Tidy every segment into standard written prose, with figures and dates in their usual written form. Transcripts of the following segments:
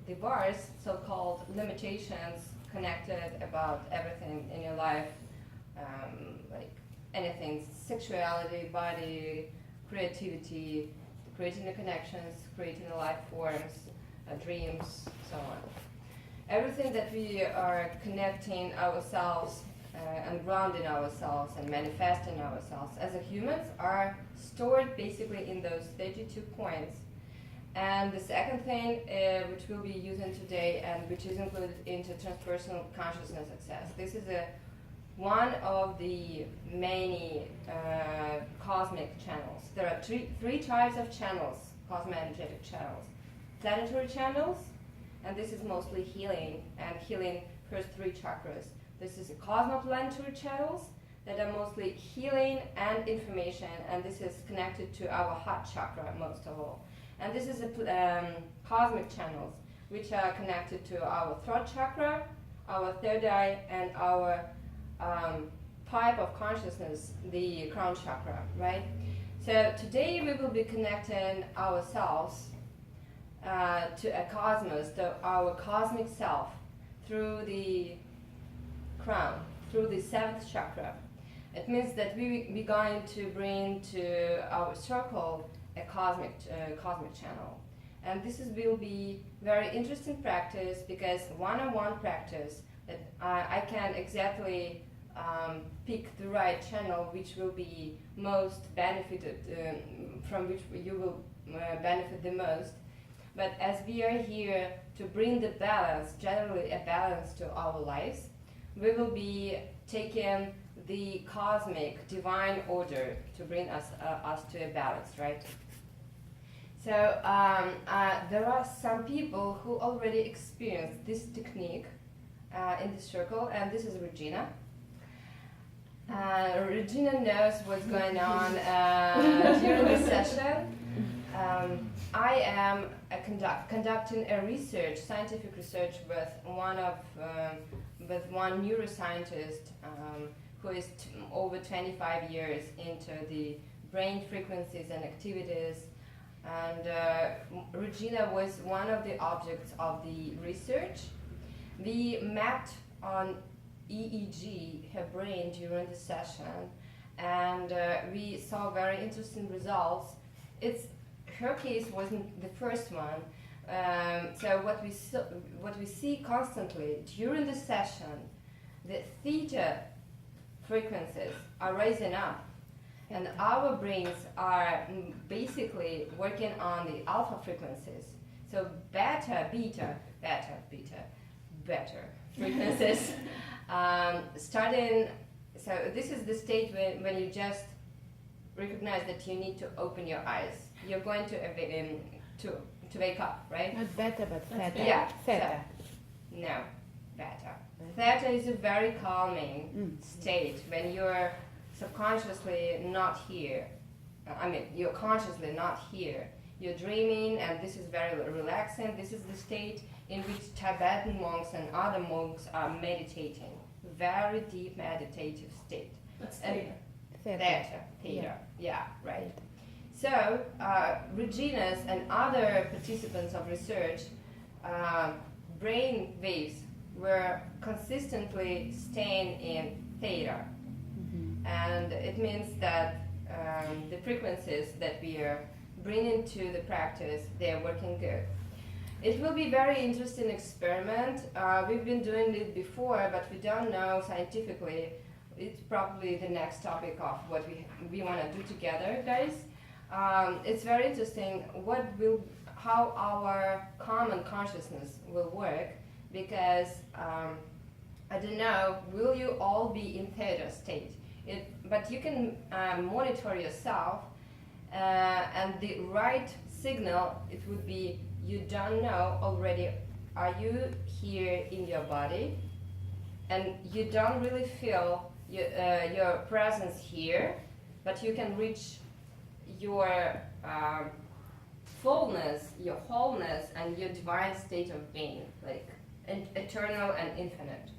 the bars, so-called limitations connected about everything in your life, like anything, sexuality, body, creativity, creating the connections, creating the life forms, dreams, so on. Everything that we are connecting ourselves and grounding ourselves and manifesting ourselves as a humans are stored basically in those 32 points. And the second thing, which we'll be using today and which is included into Transpersonal Consciousness Access. This is one of the many cosmic channels. There are three types of channels, cosmoenergetic channels. Planetary channels, and this is mostly healing, and healing first three chakras. This is cosmoplanetary channels that are mostly healing and information, and this is connected to our heart chakra most of all. And this is cosmic channels, which are connected to our throat chakra, our third eye, and our pipe of consciousness, the crown chakra, right? So today we will be connecting ourselves to a cosmos, to our cosmic self, through the crown, through the seventh chakra. It means that we're going to bring to our circle a cosmic channel. And this will be very interesting practice, because one-on-one practice that I can exactly pick the right channel which will be most benefited, from which you will benefit the most. But as we are here to bring the balance, generally a balance to our lives, we will be taking the cosmic divine order to bring us to a balance, right? So there are some people who already experienced this technique in the circle, and this is Regina. Regina knows what's going on during the session. I am conducting a research, scientific research, with one neuroscientist who is over 25 years into the brain frequencies and activities. And Regina was one of the objects of the research. We mapped on EEG her brain during the session, and we saw very interesting results. Her case wasn't the first one. So what we see constantly during the session, the theta frequencies are rising up, and our brains are basically working on the alpha frequencies. So beta frequencies starting. So this is the state when you just recognize that you need to open your eyes. You're going to wake up, right? Not beta, but theta. Yeah, Theta. No, beta. Theta is a very calming state when you're subconsciously not here. You're consciously not here. You're dreaming, and this is very relaxing. This is the state in which Tibetan monks and other monks are meditating. Very deep meditative state. That's theta. Theta. Yeah, right. So, Regina's and other participants of research, brain waves were consistently staying in theta. Mm-hmm. And it means that the frequencies that we are bringing to the practice, they are working good. It will be very interesting experiment. We've been doing it before, but we don't know scientifically. It's probably the next topic of what we want to do together, guys. It's very interesting how our common consciousness will work, because I don't know, will you all be in theta state? But you can monitor yourself, and the right signal, it would be, you don't know already, are you here in your body, and you don't really feel your presence here, but you can reach your fullness, your wholeness, and your divine state of being, like eternal and infinite.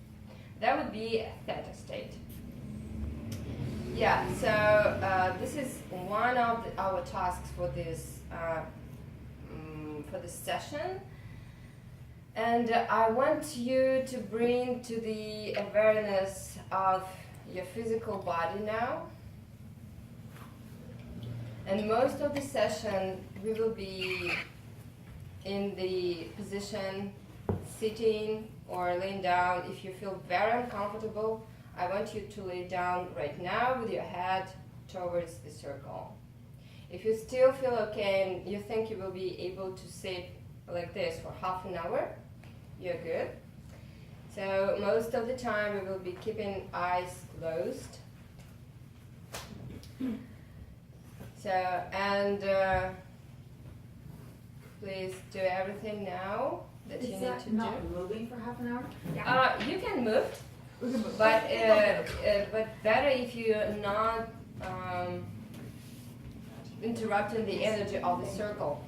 That would be a theta state. Yeah, so this is one of our tasks for this session. And I want you to bring to the awareness of your physical body now. And most of the session we will be in the position sitting or laying down. If you feel very uncomfortable, I want you to lay down right now with your head towards the circle. If you still feel okay and you think you will be able to sit like this for half an hour, you're good. So most of the time we will be keeping eyes closed. So, and please do everything now that you need to do. Is that not moving for half an hour? You can move, but better if you're not interrupting the energy of the circle.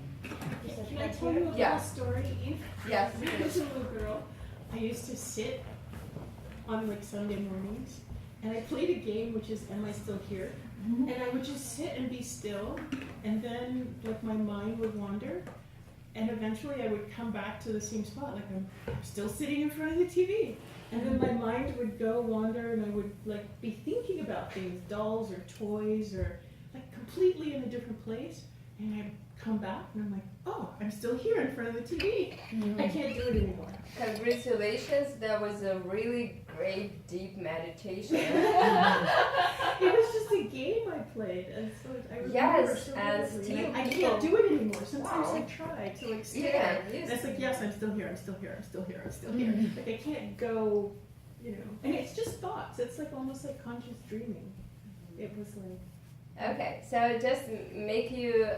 Can I tell you a little story, Eve? Yes. When I was a little girl, I used to sit on like Sunday mornings, and I played a game which is Am I Still Here? And I would just sit and be still, and then like my mind would wander, and eventually I would come back to the same spot, like I'm still sitting in front of the TV. And then my mind would go wander, and I would like be thinking about things, dolls or toys, or like completely in a different place. And I'd come back, and I'm like, oh, I'm still here in front of the TV. I can't do it anymore. Congratulations, that was a really great deep meditation. It was just a game I played, and so I remember Yes, so and vividly. still I can't do it anymore. Sometimes Wow. I try to like stay Yeah, there. yes. And it's like, yes, I'm still here, I'm still here, I'm still here, I'm still here. Like I can't go, you know. And it's just thoughts. It's like almost like conscious dreaming. It was like. Okay, so just make you,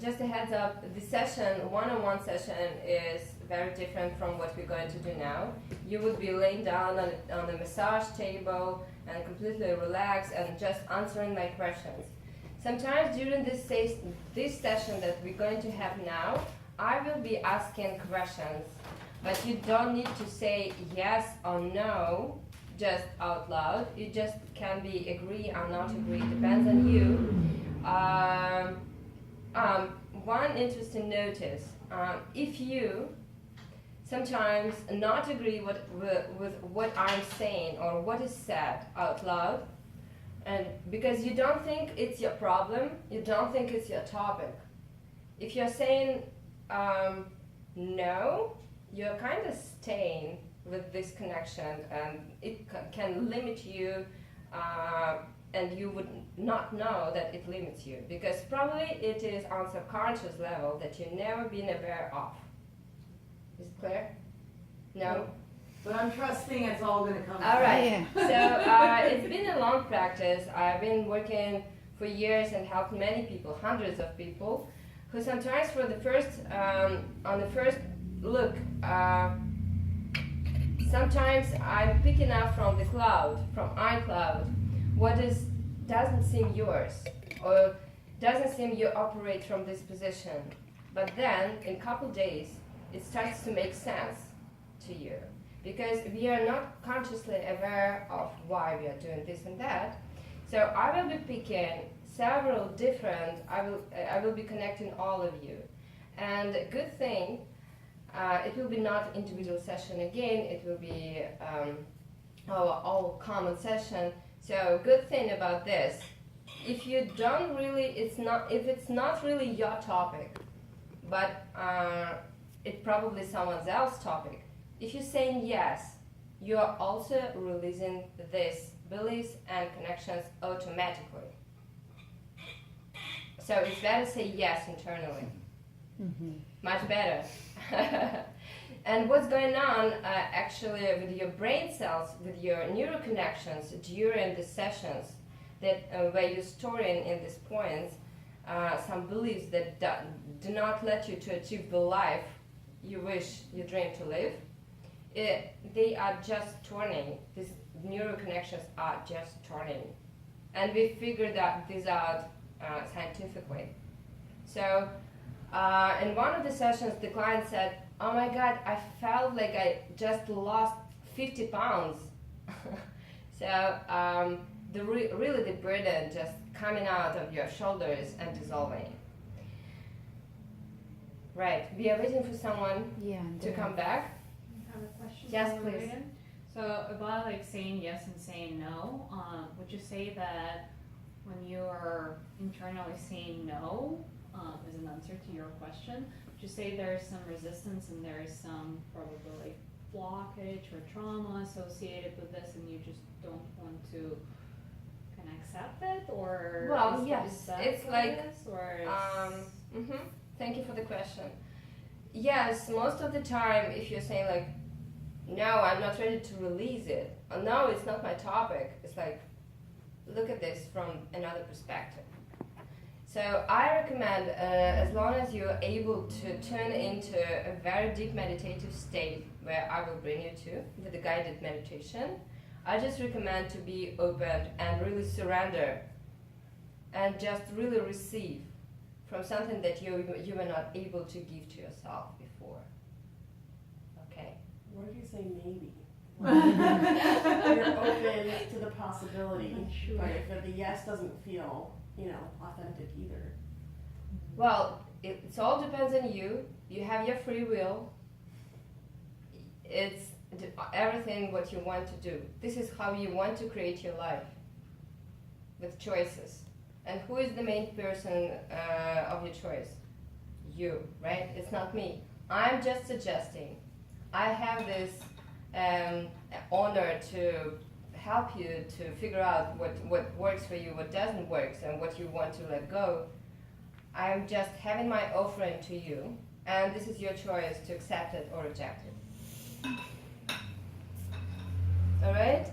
just a heads up, the session, one-on-one session is very different from what we're going to do now. You would be laying down on a massage table and completely relaxed and just answering my questions. Sometimes during this session that we're going to have now, I will be asking questions, but you don't need to say yes or no just out loud. You just can be agree or not agree, depends on you. One interesting notice, if you sometimes not agree with what I'm saying or what is said out loud, and because you don't think it's your problem, you don't think it's your topic. If you're saying no, you're kind of staying with this connection, and it can limit you, and you would not know that it limits you, because probably it is on subconscious level that you've never been aware of. Is it clear? No? But I'm trusting it's all going to come. All right. Yeah. So it's been a long practice. I've been working for years and helped many people, hundreds of people, who sometimes for the first, on the first look, sometimes I'm picking up from the cloud, from iCloud, what doesn't seem yours, or doesn't seem you operate from this position. But then, in a couple days, it starts to make sense to you, because we are not consciously aware of why we are doing this and that. So I will be picking several different, I will be connecting all of you. And a good thing, it will be not individual session again, it will be our all common session. So good thing about this, if you don't really, if it's not really your topic, but it's probably someone else's topic, if you're saying yes, you are also releasing these beliefs and connections automatically. So it's better to say yes internally. Mm-hmm. Much better. And what's going on actually with your brain cells, with your neural connections during the sessions, that where you're storing in these points some beliefs that do not let you to achieve the life you wish, you dream to live. They are just turning. These neural connections are just turning, and we figured this out scientifically. So in one of the sessions, the client said, "Oh my God, I felt like I just lost 50 pounds." So really the burden just coming out of your shoulders and dissolving. Right. We are waiting for someone Yeah. to come back. I have a question. Yes, for please. Megan. So about like saying yes and saying no, would you say that when you are internally saying no, as an answer to your question, would you say there's some resistance and there is some probably like blockage or trauma associated with this, and you just don't want to kind of accept it, or Well, is, yes, is that it's what like, it is, or Thank you for the question. Yes, most of the time, if you're saying like, no, I'm not ready to release it, or no, it's not my topic, it's like, look at this from another perspective. So I recommend, as long as you're able to turn into a very deep meditative state, where I will bring you to with a guided meditation, I just recommend to be open and really surrender and just really receive from something that you were not able to give to yourself before. Okay? What if you say maybe? You're open to the possibility, but if the yes doesn't feel, authentic either. Well, it all depends on you. You have your free will. It's everything what you want to do. This is how you want to create your life, with choices. And who is the main person of your choice? You, right? It's not me. I'm just suggesting. I have this honor to help you to figure out what works for you, what doesn't work, and what you want to let go. I'm just having my offering to you, and this is your choice to accept it or reject it. All right?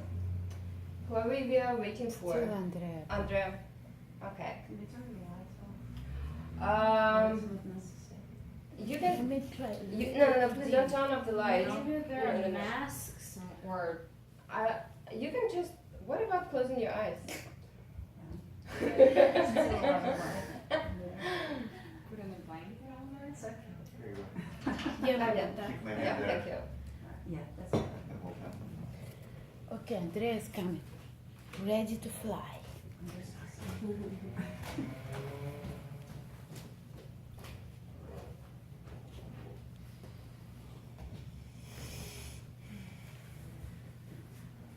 Who are we are waiting for? Still Andrea. Andrea. Okay. Can they turn the lights off? You Let can. me try. No, please don't turn off the lights. maybe there No, no, are no. masks or You can just. What about closing your eyes? put an blanket on there. It's okay. There you go. Yeah, Yeah. that. Keep my Yeah, hand there. thank you. Yeah, that's okay. And hold that. Okay, Andrea is coming. Ready to fly.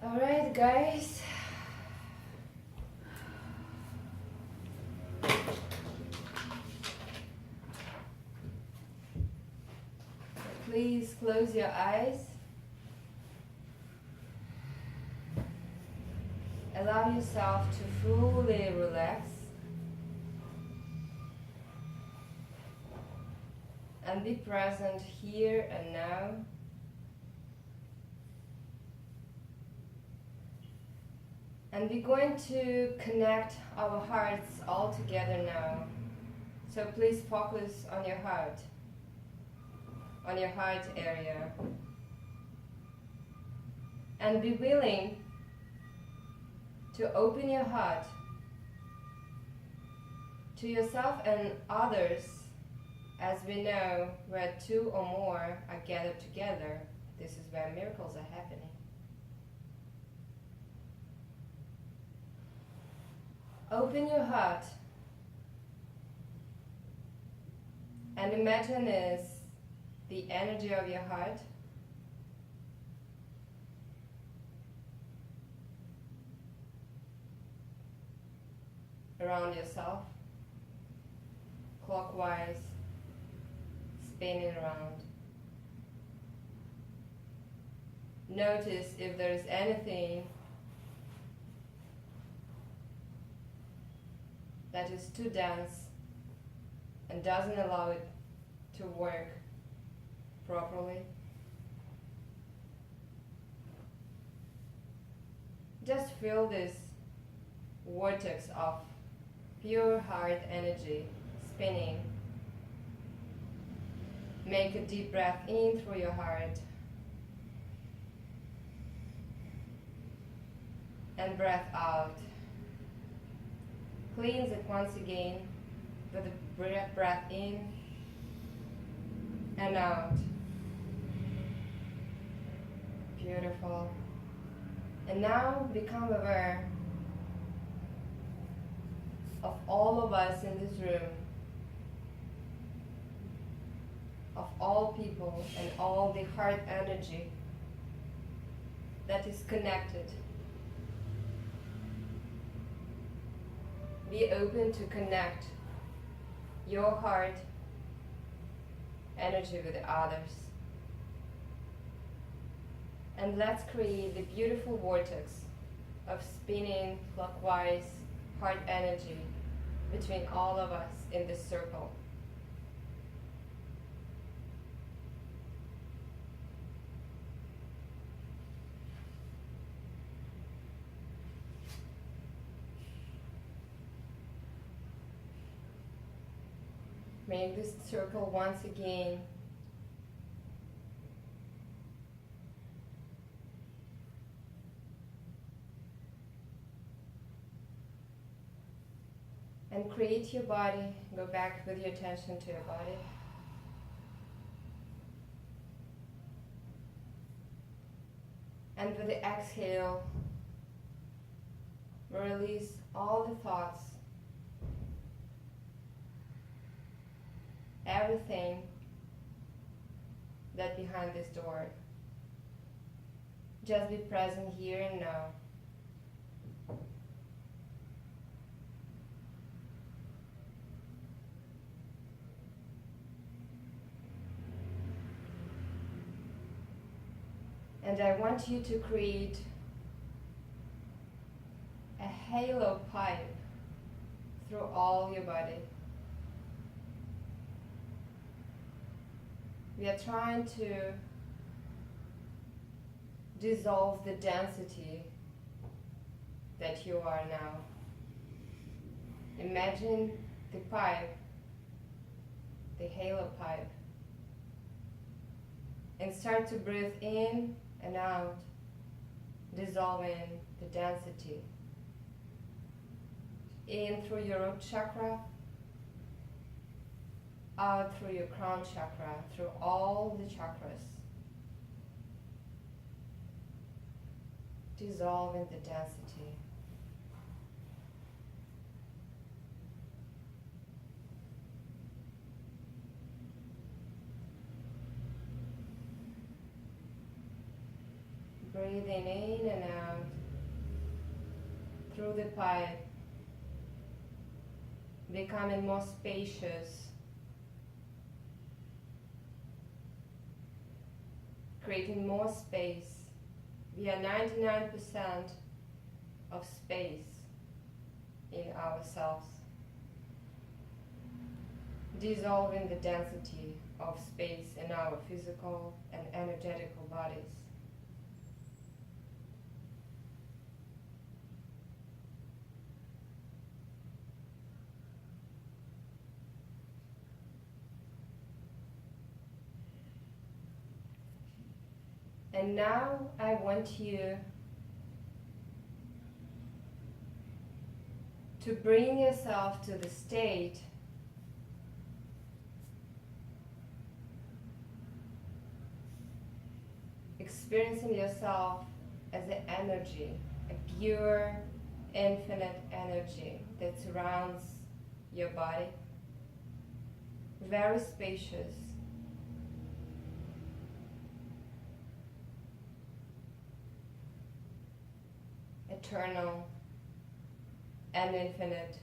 All right, guys. Please close your eyes. Allow yourself to fully relax and be present here and now. And we're going to connect our hearts all together now. So please focus on your heart area. And be willing to open your heart to yourself and others. As we know, where two or more are gathered together, this is where miracles are happening. Open your heart and imagine is the energy of your heart around yourself, clockwise, spinning around. Notice if there is anything that is too dense and doesn't allow it to work properly. Just feel this vortex of pure heart energy spinning. Make a deep breath in through your heart and breath out. Cleanse it once again with a breath in and out. Beautiful. And now become aware of all of us in this room. of all people and all the heart energy that is connected. Be open to connect your heart energy with the others. And let's create the beautiful vortex of spinning clockwise heart energy between all of us in this circle. Make this circle once again. And create your body. Go back with your attention to your body. And with the exhale, release all the thoughts, everything that behind this door. Just be present here and now. And I want you to create a halo pipe through all your body. We are trying to dissolve the density that you are now. Imagine the pipe, the halo pipe, and start to breathe in and out, dissolving the density. In through your root chakra, out through your crown chakra, through all the chakras, dissolving the density. Breathing in and out through the pipe, becoming more spacious, creating more space. We are 99% of space in ourselves, dissolving the density of space in our physical and energetical bodies. And now I want you to bring yourself to the state experiencing yourself as an energy, a pure, infinite energy that surrounds your body, very spacious, eternal and infinite.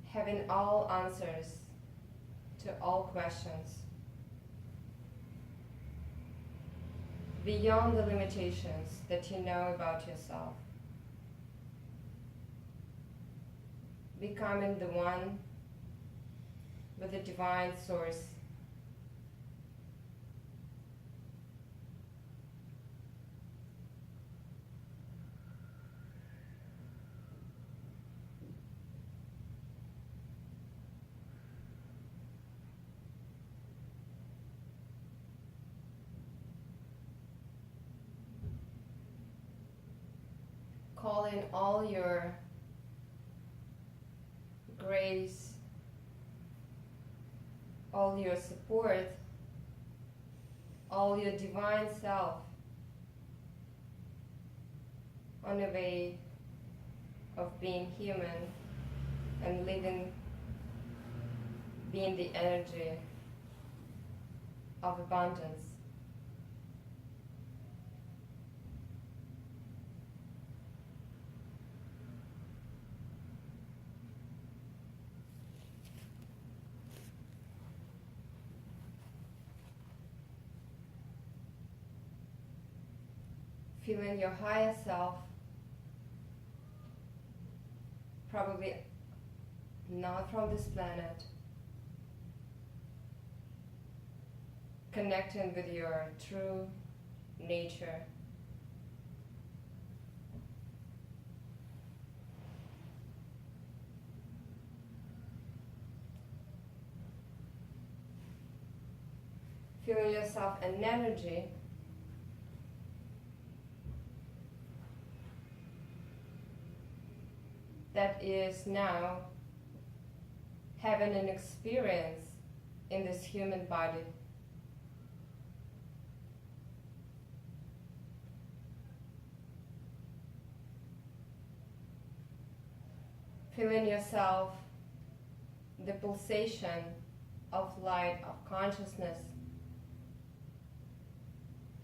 Having all answers to all questions, beyond the limitations that you know about yourself, becoming the one with the divine source. Call in all your grace, all your support, all your divine self on the way of being human and living, being the energy of abundance. Feeling your higher self, probably not from this planet, connecting with your true nature. Feeling yourself an energy that is now having an experience in this human body. Feeling yourself, the pulsation of light, of consciousness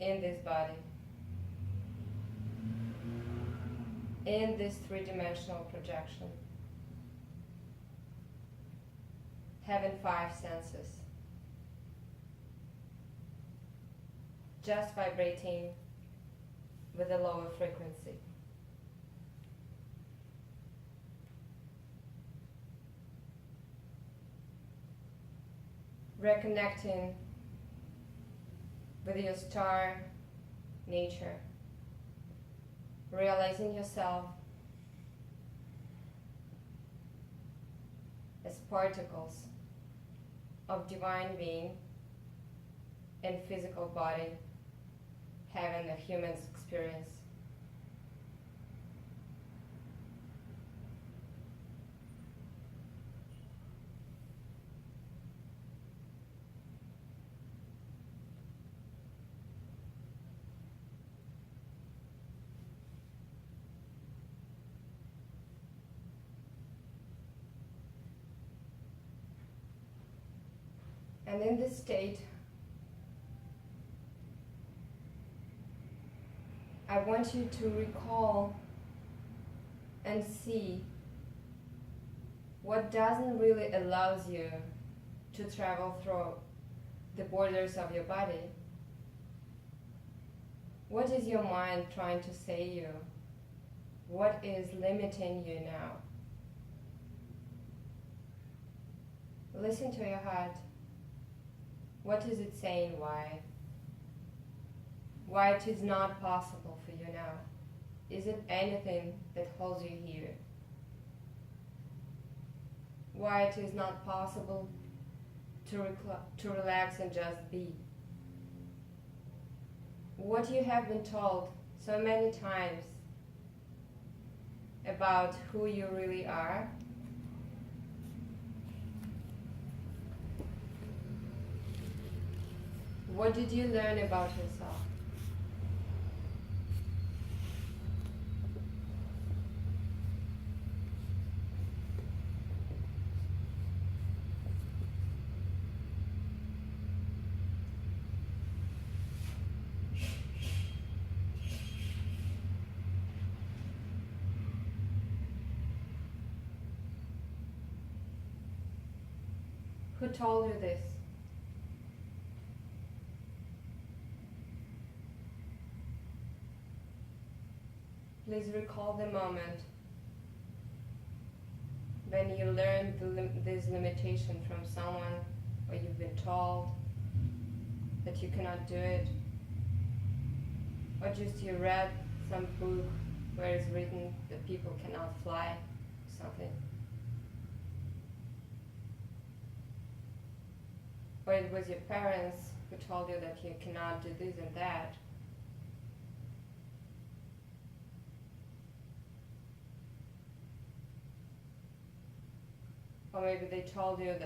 in this body, in this three-dimensional projection. Having 5 senses. Just vibrating with a lower frequency. Reconnecting with your star nature. Realizing yourself as particles of divine being and physical body having a human's experience. And in this state, I want you to recall and see what doesn't really allows you to travel through the borders of your body. What is your mind trying to say you? What is limiting you now? Listen to your heart. What is it saying? Why? Why it is not possible for you now? Is it anything that holds you here? Why it is not possible to relax and just be? What you have been told so many times about who you really are, what did you learn about yourself? Who told you this? Please recall the moment when you learned this limitation from someone, or you've been told that you cannot do it, or just you read some book where it's written that people cannot fly, something. Or it was your parents who told you that you cannot do this and that. Or maybe they told you that